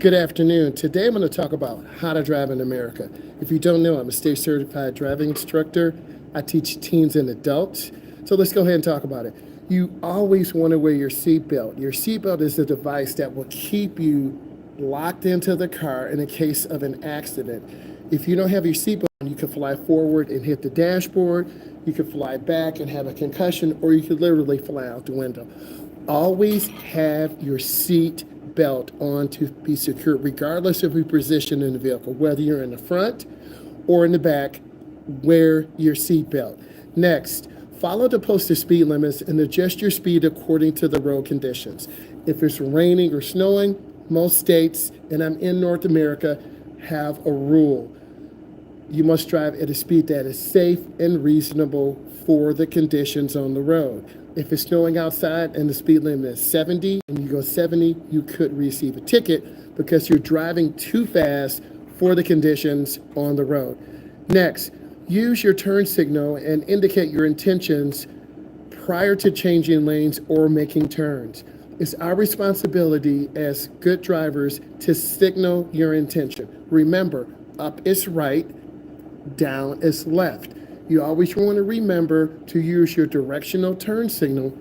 Good afternoon. Today I'm going to talk about how to drive in America. If you don't know, I'm a state certified driving instructor. I teach teens and adults. So let's go ahead and talk about it. You always want to wear your seatbelt. Your seatbelt is a device that will keep you locked into the car in the case of an accident. If you don't have your seatbelt on, you can fly forward and hit the dashboard. You could fly back and have a concussion, or you could literally fly out the window. Always have your seat belt on to be secure, regardless of your position in the vehicle, whether you're in the front or in the back. Wear your seat belt. Next, follow the posted speed limits and adjust your speed according to the road conditions. If it's raining or snowing, most states, and I'm in North America, have a rule. You must drive at a speed that is safe and reasonable for the conditions on the road. If it's snowing outside and the speed limit is 70 and you go 70, you could receive a ticket because you're driving too fast for the conditions on the road. Next, use your turn signal and indicate your intentions prior to changing lanes or making turns. It's our responsibility as good drivers to signal your intention. Remember, up is right, down is left. You always want to remember to use your directional turn signal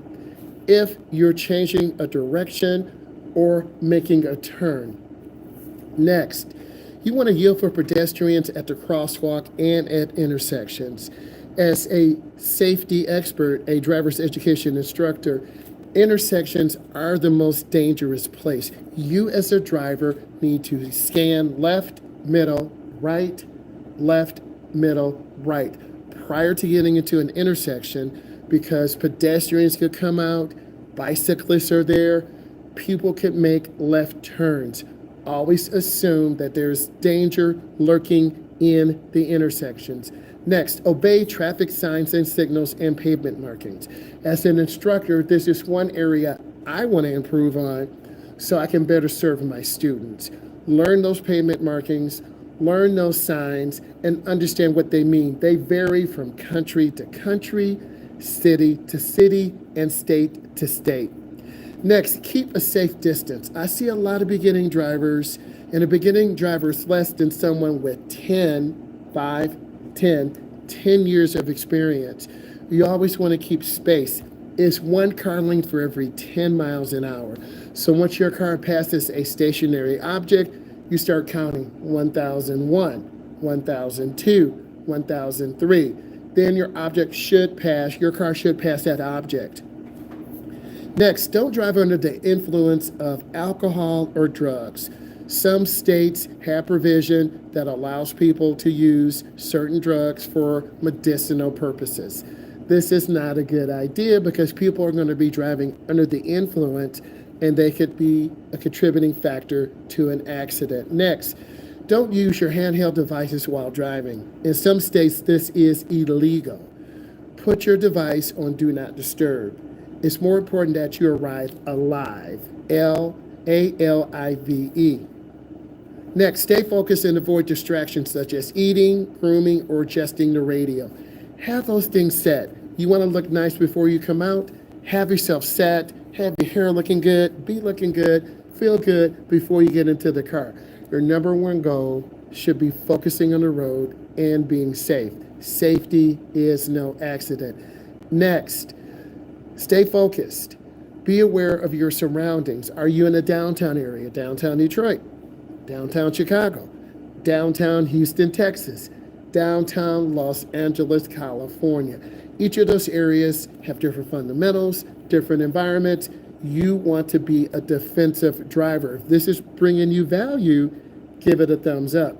if you're changing a direction or making a turn. Next, you want to yield for pedestrians at the crosswalk and at intersections. As a safety expert, a driver's education instructor, intersections are the most dangerous place. You as a driver need to scan left, middle, right, left, middle, right prior to getting into an intersection, because pedestrians could come out, bicyclists are there, people could make left turns. Always assume that there's danger lurking in the intersections. Next, obey traffic signs and signals and pavement markings. As an instructor, this is one area I want to improve on so I can better serve my students. Learn those pavement markings, learn those signs, and understand what they mean. They vary from country to country, city to city, and state to state. Next, keep a safe distance. I see a lot of beginning drivers, and a beginning driver is less than someone with 10 years of experience. You always want to keep space. It's one car length for every 10 miles an hour. So once your car passes a stationary object, you start counting 1001, 1002, 1003. Then your car should pass that object. Next, don't drive under the influence of alcohol or drugs. Some states have provision that allows people to use certain drugs for medicinal purposes. This is not a good idea because people are going to be driving under the influence, and they could be a contributing factor to an accident. Next, don't use your handheld devices while driving. In some states, this is illegal. Put your device on Do Not Disturb. It's more important that you arrive alive, ALIVE. Next, stay focused and avoid distractions such as eating, grooming, or adjusting the radio. Have those things set. You want to look nice before you come out? Have yourself set. Have your hair looking good, be looking good, feel good before you get into the car. Your number one goal should be focusing on the road and being safe. Safety is no accident. Next, stay focused. Be aware of your surroundings. Are you in a downtown area? Downtown Detroit, downtown Chicago, downtown Houston, Texas, downtown Los Angeles, California. Each of those areas have different fundamentals, different environments. You want to be a defensive driver. If this is bringing you value, give it a thumbs up.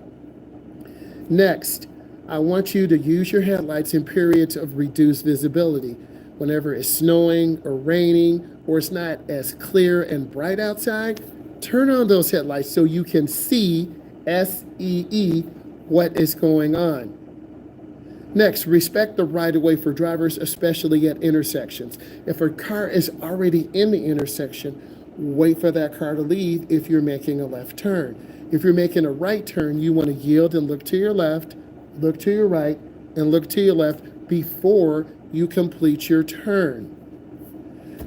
Next, I want you to use your headlights in periods of reduced visibility. Whenever it's snowing or raining or it's not as clear and bright outside, turn on those headlights so you can see, SEE, what is going on. Next, respect the right-of-way for drivers, especially at intersections. If a car is already in the intersection, wait for that car to leave if you're making a left turn. If you're making a right turn, you want to yield and look to your left, look to your right, and look to your left before you complete your turn.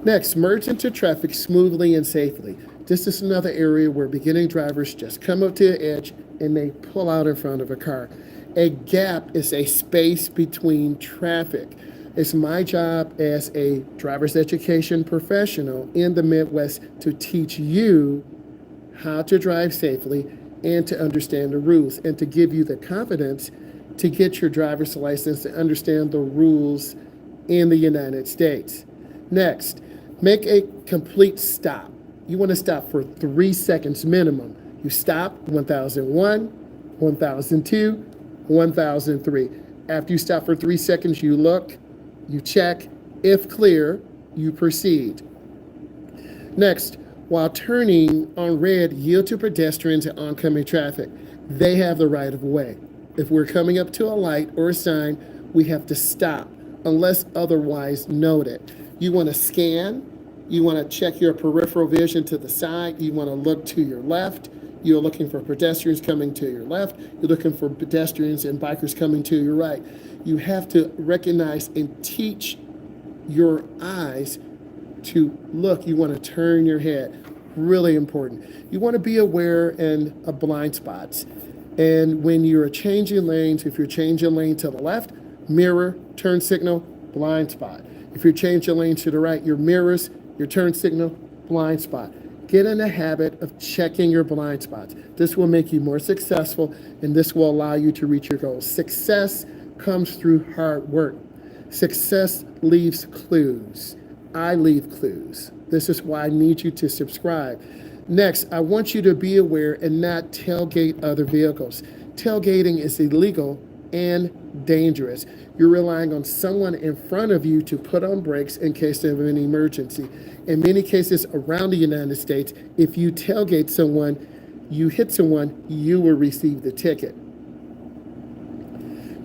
Next, merge into traffic smoothly and safely. This is another area where beginning drivers just come up to the edge and they pull out in front of a car. A gap is a space between traffic. It's my job as a driver's education professional in the Midwest to teach you how to drive safely and to understand the rules and to give you the confidence to get your driver's license and understand the rules in the United States. Next, make a complete stop. You want to stop for 3 seconds minimum. You stop 1001, 1002, 1003. After you stop for 3 seconds, you look, you check. If clear, you proceed. Next, while turning on red, yield to pedestrians and oncoming traffic. They have the right of way. If we're coming up to a light or a sign, we have to stop unless otherwise noted. You want to scan. You want to check your peripheral vision to the side. You want to look to your left. You're looking for pedestrians coming to your left. You're looking for pedestrians and bikers coming to your right. You have to recognize and teach your eyes to look. You want to turn your head. Really important. You want to be aware of blind spots. And when you're changing lanes, if you're changing lane to the left, mirror, turn signal, blind spot. If you're changing lane to the right, your mirrors, your turn signal, blind spot. Get in the habit of checking your blind spots. This will make you more successful, and this will allow you to reach your goals. Success comes through hard work. Success leaves clues. I leave clues. This is why I need you to subscribe. Next, I want you to be aware and not tailgate other vehicles. Tailgating is illegal and dangerous. You're relying on someone in front of you to put on brakes in case of an emergency. In many cases around the United States, if you tailgate someone, you hit someone, you will receive the ticket.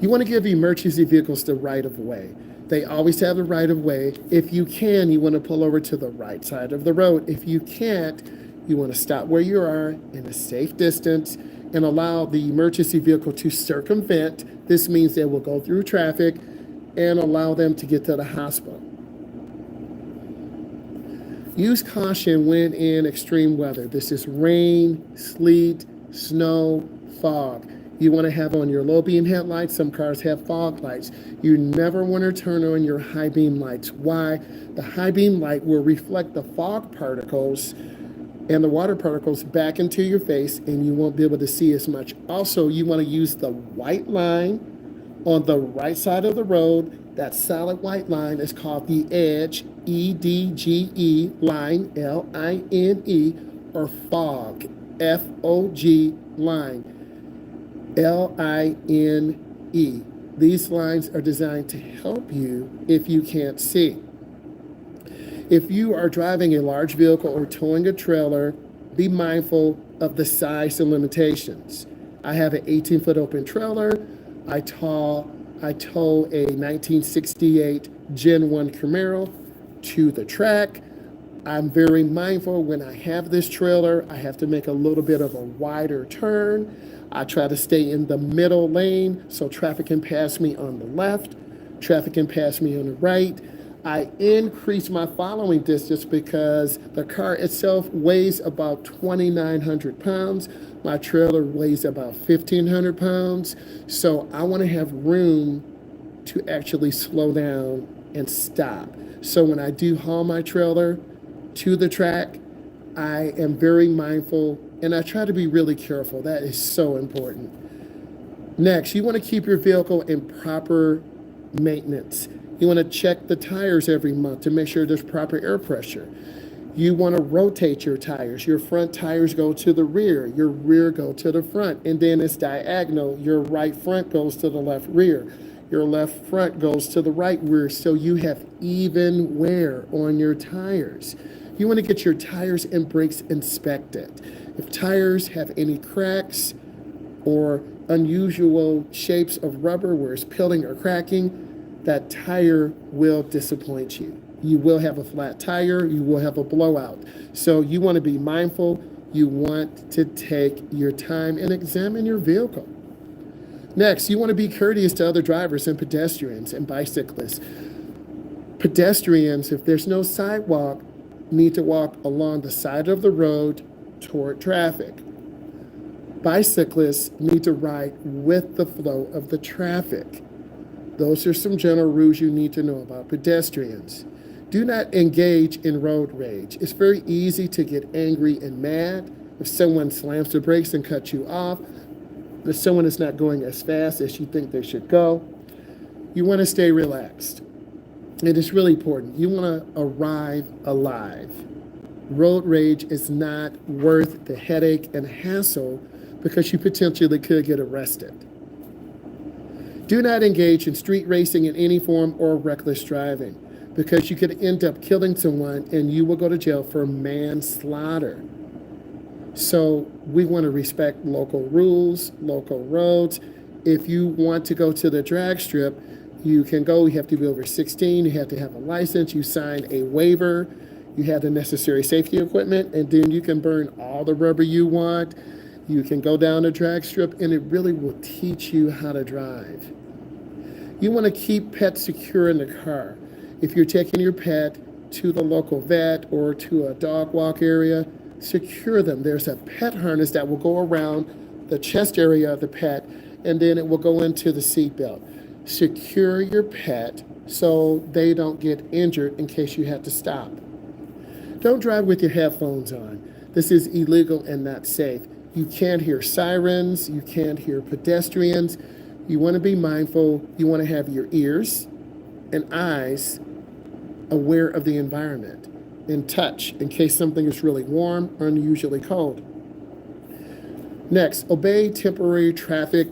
You want to give emergency vehicles the right of way. They always have the right of way. If you can, you want to pull over to the right side of the road. If you can't, you want to stop where you are in a safe distance and allow the emergency vehicle to circumvent. This means they will go through traffic and allow them to get to the hospital. Use caution when in extreme weather. This is rain, sleet, snow, fog. You want to have on your low beam headlights. Some cars have fog lights. You never want to turn on your high beam lights. Why? The high beam light will reflect the fog particles and the water particles back into your face, and you won't be able to see as much. Also, you want to use the white line on the right side of the road. That solid white line is called the edge, EDGE line, LINE, or fog, FOG line, LINE. These lines are designed to help you if you can't see. If you are driving a large vehicle or towing a trailer, be mindful of the size and limitations. I have an 18-foot open trailer. I tow a 1968 Gen 1 Camaro to the track. I'm very mindful when I have this trailer, I have to make a little bit of a wider turn. I try to stay in the middle lane so traffic can pass me on the left, traffic can pass me on the right. I increase my following distance because the car itself weighs about 2,900 pounds. My trailer weighs about 1,500 pounds. So I want to have room to actually slow down and stop. So when I do haul my trailer to the track, I am very mindful and I try to be really careful. That is so important. Next, you want to keep your vehicle in proper maintenance. You want to check the tires every month to make sure there's proper air pressure. You want to rotate your tires. Your front tires go to the rear. Your rear go to the front. And then it's diagonal. Your right front goes to the left rear. Your left front goes to the right rear. So you have even wear on your tires. You want to get your tires and brakes inspected. If tires have any cracks or unusual shapes of rubber where it's peeling or cracking, that tire will disappoint you. You will have a flat tire, you will have a blowout. So you want to be mindful, you want to take your time and examine your vehicle. Next, you want to be courteous to other drivers and pedestrians and bicyclists. Pedestrians, if there's no sidewalk, need to walk along the side of the road toward traffic. Bicyclists need to ride with the flow of the traffic. Those are some general rules you need to know about pedestrians. Do not engage in road rage. It's very easy to get angry and mad if someone slams the brakes and cuts you off, if someone is not going as fast as you think they should go. You want to stay relaxed. It is really important. You want to arrive alive. Road rage is not worth the headache and hassle because you potentially could get arrested. Do not engage in street racing in any form or reckless driving because you could end up killing someone and you will go to jail for manslaughter. So we want to respect local rules, local roads. If you want to go to the drag strip, you can go. You have to be over 16. You have to have a license. You sign a waiver. You have the necessary safety equipment, and then you can burn all the rubber you want. You can go down the drag strip, and it really will teach you how to drive. You want to keep pets secure in the car. If you're taking your pet to the local vet or to a dog walk area, secure them. There's a pet harness that will go around the chest area of the pet, and then it will go into the seatbelt. Secure your pet so they don't get injured in case you have to stop. Don't drive with your headphones on. This is illegal and not safe. You can't hear sirens. You can't hear pedestrians. You want to be mindful. You want to have your ears and eyes aware of the environment and touch in case something is really warm or unusually cold. Next, obey temporary traffic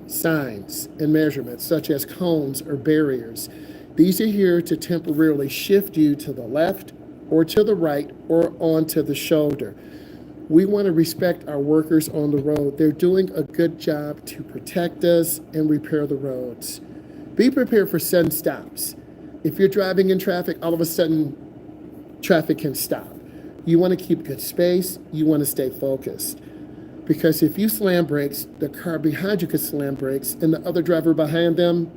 signs and measurements such as cones or barriers. These are here to temporarily shift you to the left or to the right or onto the shoulder. We want to respect our workers on the road. They're doing a good job to protect us and repair the roads. Be prepared for sudden stops. If you're driving in traffic, all of a sudden traffic can stop. You want to keep good space. You want to stay focused. Because if you slam brakes, the car behind you could slam brakes, and the other driver behind them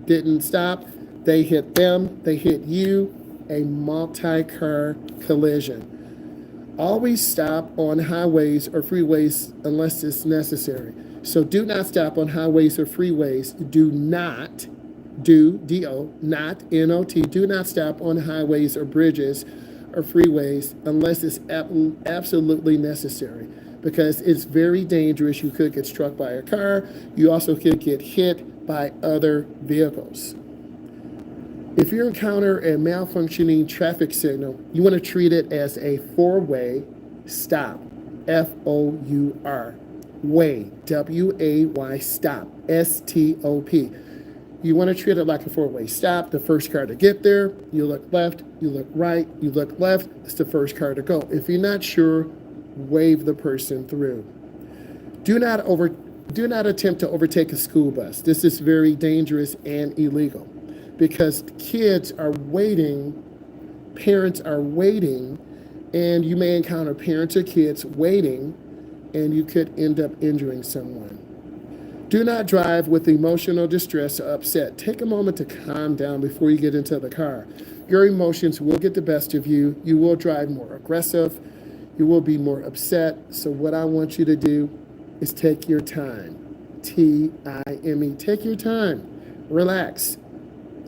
didn't stop. They hit them, they hit you, a multi-car collision. Always stop on highways or freeways unless it's necessary. So do not stop on highways or freeways. Do not, D-O, not N-O-T, do not stop on highways or bridges or freeways unless it's absolutely necessary, because it's very dangerous. You could get struck by a car. You also could get hit by other vehicles. If you encounter a malfunctioning traffic signal, you want to treat it as a four-way stop, F-O-U-R, way, W-A-Y, stop, S-T-O-P. You want to treat it like a four-way stop. The first car to get there, you look left, you look right, you look left, it's the first car to go. If you're not sure, wave the person through. Do not attempt to overtake a school bus. This is very dangerous and illegal because kids are waiting, parents are waiting, and you may encounter parents or kids waiting, and you could end up injuring someone. Do not drive with emotional distress or upset. Take a moment to calm down before you get into the car. Your emotions will get the best of you. You will drive more aggressive. You will be more upset. So what I want you to do is take your time. T-I-M-E. Take your time. Relax.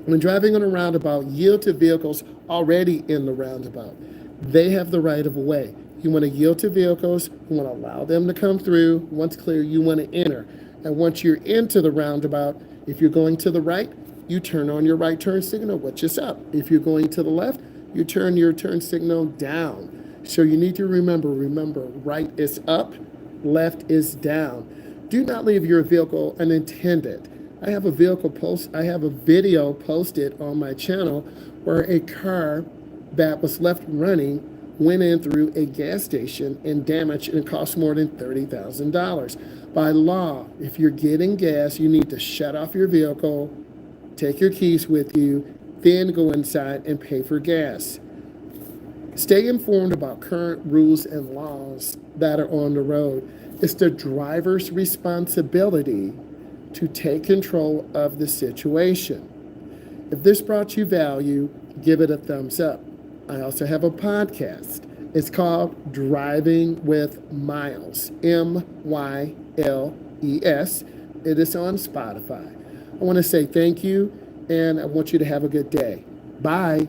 When driving on a roundabout, yield to vehicles already in the roundabout. They have the right of way. You want to yield to vehicles. You want to allow them to come through. Once clear, you want to enter. And once you're into the roundabout, if you're going to the right, you turn on your right turn signal, which is up. If you're going to the left, you turn your turn signal down. So you need to remember, right is up, left is down. Do not leave your vehicle unattended. I have a video posted on my channel where a car that was left running went in through a gas station and damaged and cost more than $30,000. By law, if you're getting gas, you need to shut off your vehicle, take your keys with you, then go inside and pay for gas. Stay informed about current rules and laws that are on the road. It's the driver's responsibility to take control of the situation. If this brought you value, give it a thumbs up. I also have a podcast. It's called Driving with Myles, Myles. It is on Spotify. I want to say thank you, and I want you to have a good day. Bye.